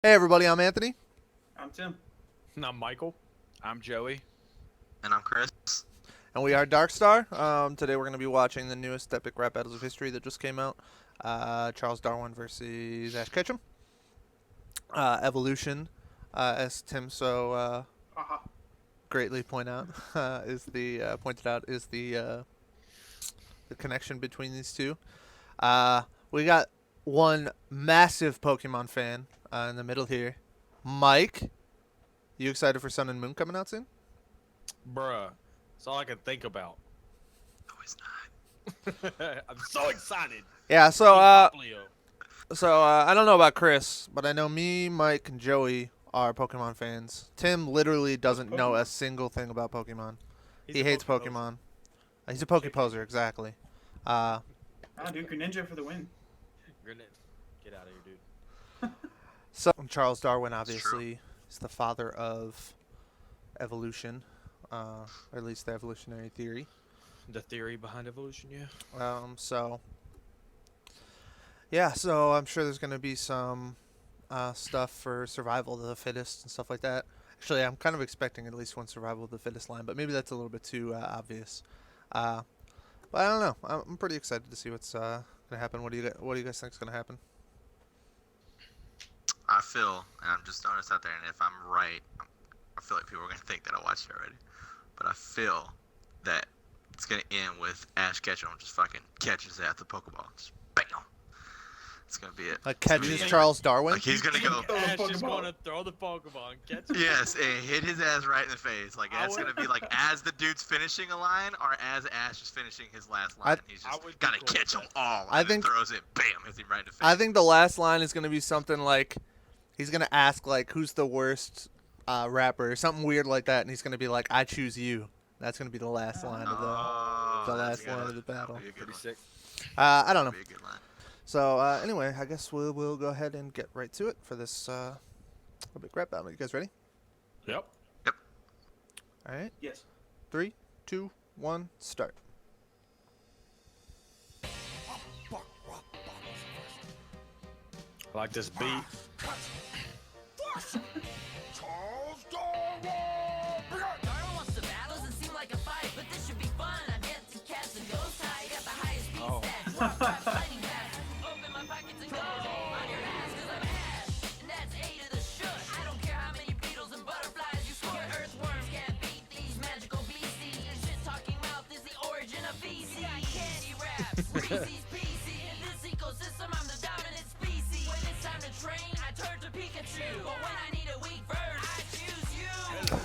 Hey everybody, I'm Anthony, I'm Tim. And I'm Michael. I'm Joey. And I'm Chris. and we are DarkStar. Today we're going to be watching the newest epic rap battles of history that just came out. Charles Darwin versus Ash Ketchum. Evolution, as Tim so Haha. greatly pointed out, is the connection between these two. We got one massive Pokemon fan in the middle here, Mike. You excited for Sun and Moon coming out soon? Bruh. That's all I can think about. No, he's not. I'm so excited. Yeah. Leo. I don't know about Chris, but I know me, Mike, and Joey are Pokemon fans. Tim literally doesn't know a Pokemon? single thing about Pokemon. He's He a hates Pokeposer. Pokemon. He's a Pokeposer, exactly. Ah, Duke Ninja for the win. Grenade. Get out of here, dude. So Charles Darwin true. obviously is the father of evolution, or at least the evolutionary theory. The theory behind evolution, yeah. So I'm sure there's going to be some stuff for survival of the fittest and stuff like that. Actually, I'm kind of expecting at least one survival of the fittest line, but maybe that's a little bit too obvious. Uh, but I don't know. I'm pretty excited to see what's going to happen. What do you guys think is going to happen? I feel, and I'm just throwing this out there, and if I'm right, I feel like people are going to think that I watched it already. But I feel that it's going to end with Ash Ketchum just fucking catches it at the Pokeball. Just bam. It's going to be it. Like It's gonna be catches it. Charles Darwin? Like he's going to go, Kill the Ash is Pokeball. going to throw the Pokemon. Catch it. yes, and hit his ass right in the face. Like, I that's going to be like as the dude's finishing a line or as Ash is finishing his last line. He's I just would be got to cool catch with them all. I And then think- throws it, bam, hits him right in the face. I think the last line is going to be something like he's going to ask like who's the worst rapper or something weird like that, and he's going to be like I choose you. That's going to be the last line of the that's last line good. of the battle. That'd be a good Pretty one. sick. I don't know. That'd be a good line. So anyway, I guess we'll go ahead and get right to it for this big rap battle. You guys ready? Yep. All right, Yes. 3, 2, 1, start. I like this beat. Darwin wants to battle, doesn't seem like a fight, but this should be fun. I'm yet to catch the ghost high, got the highest speed Oh. stat. Drop, drop, lightning fast. Open my pockets and go on your ass, cause I'm Ash. And that's A to the shush. I don't care how many beetles and butterflies you squirt. Earthworms can't beat these magical beasties. Your shit talking mouth is the origin of feces. We got candy wraps, Reese's Pieces. In this ecosystem, I'm the dominant species. When it's time to train, I turn to Pikachu. But when I need a weak verse, I choose you.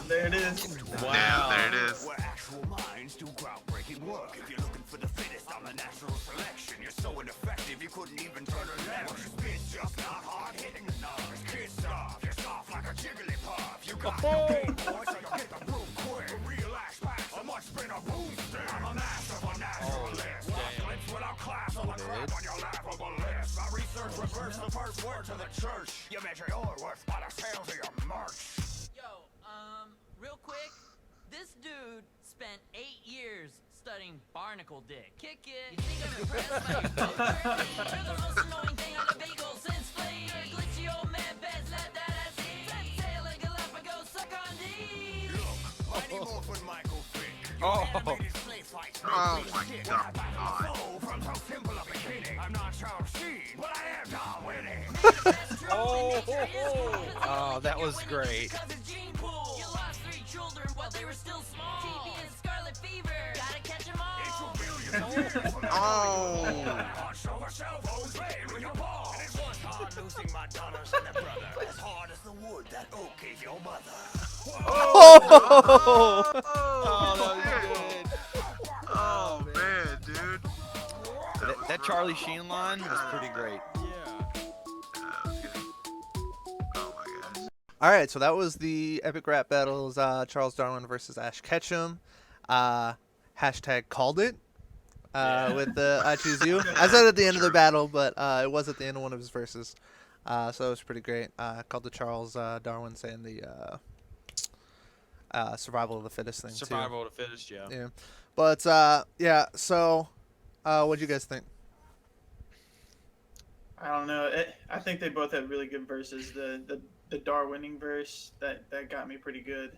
There it is. Damn, there it is. Where actual minds do groundbreaking work. If you're looking for the fittest, I'm a natural selection. You're so ineffective, you couldn't even turn a left. Spit's just not hard hitting the nerves. Kids stuff, you're soft like a jiggly puff. You got no game, boy, so you get the proof quick. Relax, max, a much spinner boomstick. I'm a master of a naturalist. Opulence without class, all the crap on your laughable list. My research reverts the first word to the church. You measure your worth by the sales of your merch. Yo, real quick, this dude spent 8 years studying barnacle dick. Kick it. You think I'm impressed by your poker? You're the most annoying thing on the bagel since flea. Glitchy old man beds, let that ass eat. Tail and Galapagos, suck on D. Mighty Morphin Michael Vick. Oh. Animated slave fights make Oh me my sick. God. I battle the foe from so simple a beginning. I'm not Charles Sheen, but I am Darwin. Oh, that was great. Cause of gene pool. You lost 3 children while they were still small. TB and scarlet fever. Gotta catch 'em all. Oh. Hunched over cell phones, playing with your ball. And it was hard losing my daughters and their brother. As hard as the wood that oak gave your mother. Oh! Oh, that was good. Oh man, dude. That Charlie Sheen line was pretty great. Yeah. That was good. Oh my gosh. All right, so that was the epic rap battles. Charles Darwin versus Ash Ketchum. Hashtag called it. With the I choose you. I said at the end of the battle, but it was at the end of one of his verses. So it was pretty great. Called the Charles Darwin saying the survival of the fittest thing Survival of the fittest, yeah. too. Yeah, but yeah. So, what'd you guys think? I don't know. I think they both had really good verses. The Darwinning verse that got me pretty good.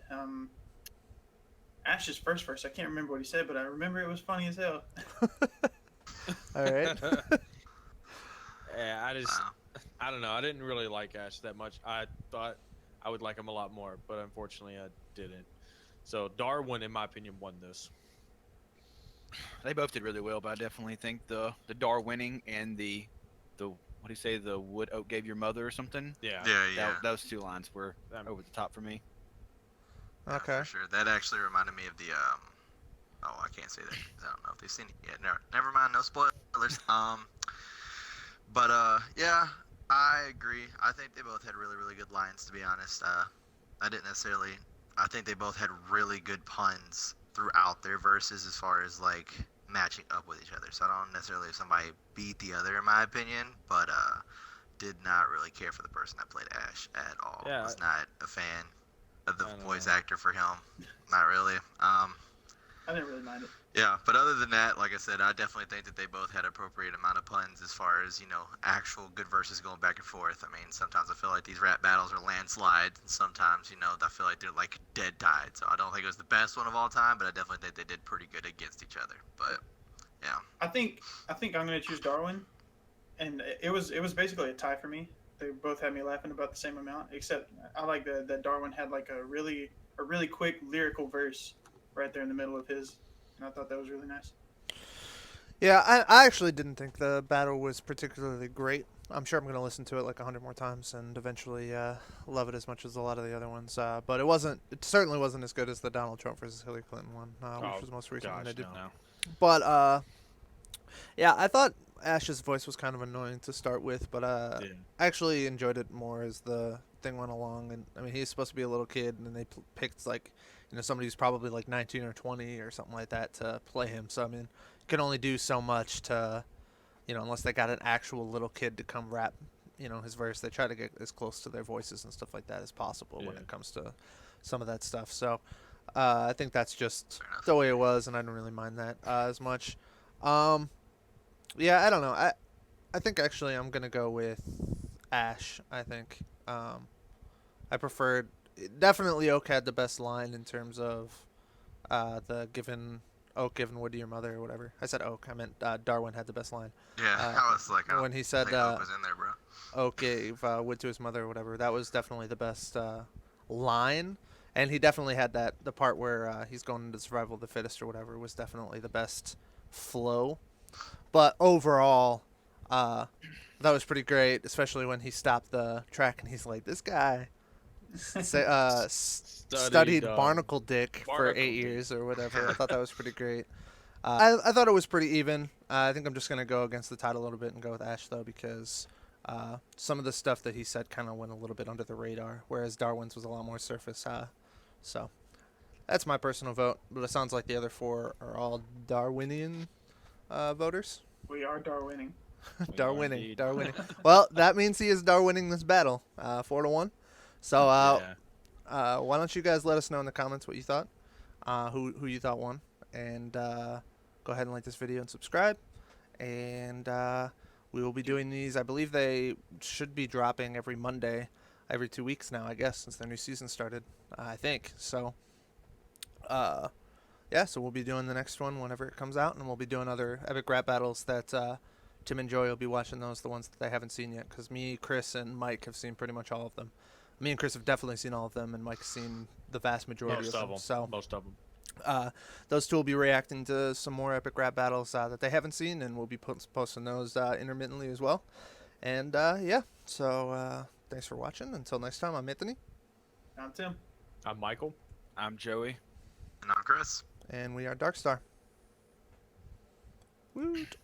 Ash's first verse, I can't remember what he said, but I remember it was funny as hell. All right. Yeah, Wow. I don't know. I didn't really like Ash that much. I thought I would like him a lot more, but unfortunately I didn't. So Darwin, in my opinion, won this. They both did really well, but I definitely think the Darwinning and the what do you say, the wood oak gave your mother or something. Yeah. Yeah. Those two lines were over the top for me. Yeah, Okay. for sure. That actually reminded me of the Oh, I can't say that 'cause I don't know if they've seen it yet. Never mind. No spoilers. But yeah, I agree. I think they both had really, really good lines. To be honest, I didn't necessarily. I think they both had really good puns throughout their verses, as far as like matching up with each other. So I don't necessarily have somebody beat the other in my opinion, but did not really care for the person that played Ash at all. Yeah. Was not a fan of the I don't voice know. actor for him. Not really. I didn't really mind it. Yeah, but other than that, like I said, I definitely think that they both had appropriate amount of puns as far as, actual good verses going back and forth. I mean, sometimes I feel like these rap battles are landslides, and sometimes, I feel like they're like dead tide. So I don't think it was the best one of all time, but I definitely think they did pretty good against each other. But, yeah. I think I'm gonna choose Darwin, and it was basically a tie for me. They both had me laughing about the same amount, except I like that Darwin had like a really quick lyrical verse right there in the middle of his, and I thought that was really nice. Yeah, I actually didn't think the battle was particularly great. I'm sure I'm going to listen to it like 100 more times and eventually love it as much as a lot of the other ones. But it certainly wasn't as good as the Donald Trump versus Hillary Clinton one, which was most recent one they did. No. But yeah, I thought Ash's voice was kind of annoying to start with, but I actually enjoyed it more as the thing went along. And I mean, he's supposed to be a little kid, and then they picked like somebody who's probably like 19 or 20 or something like that to play him. So I mean, you can only do so much to, unless they got an actual little kid to come rap, his verse. They try to get as close to their voices and stuff like that as possible when it comes to some of that stuff. So I think that's just the way it was, and I don't really mind that as much. Yeah, I don't know. I think actually I'm gonna go with Ash. I think I preferred. Definitely Oak had the best line in terms of the given wood to your mother or whatever. I said Oak. I meant Darwin had the best line. Yeah, I was like, when he said think Oak was in there, bro. Oak gave wood to his mother or whatever. That was definitely the best line. And he definitely had the part where he's going into survival of the fittest or whatever was definitely the best flow. But overall, that was pretty great, especially when he stopped the track and he's like, this guy studied barnacle dick for 8 years or whatever. I thought that was pretty great. I thought it was pretty even. I think I'm just going to go against the tide a little bit and go with Ash, though, because some of the stuff that he said kind of went a little bit under the radar, whereas Darwin's was a lot more surface. So that's my personal vote, but it sounds like the other four are all Darwinian voters. We are Darwinning. Darwinning. Well, that means he is Darwinning this battle, 4-1. So why don't you guys let us know in the comments what you thought, who you thought won, and go ahead and like this video and subscribe. And we will be doing these. I believe they should be dropping every Monday, every 2 weeks now, I guess, since their new season started. I think so. Yeah, so we'll be doing the next one whenever it comes out, and we'll be doing other epic rap battles that Tim and Joy will be watching those, the ones that they haven't seen yet, because me, Chris, and Mike have seen pretty much all of them. Me and Chris have definitely seen all of them, and Mike's seen the vast majority of them. So most of them. those two will be reacting to some more epic rap battles that they haven't seen, and we'll be posting those intermittently as well. And yeah, so thanks for watching. Until next time, I'm Anthony. I'm Tim. I'm Michael. I'm Joey. And I'm Chris. And we are DarkStar. Woot.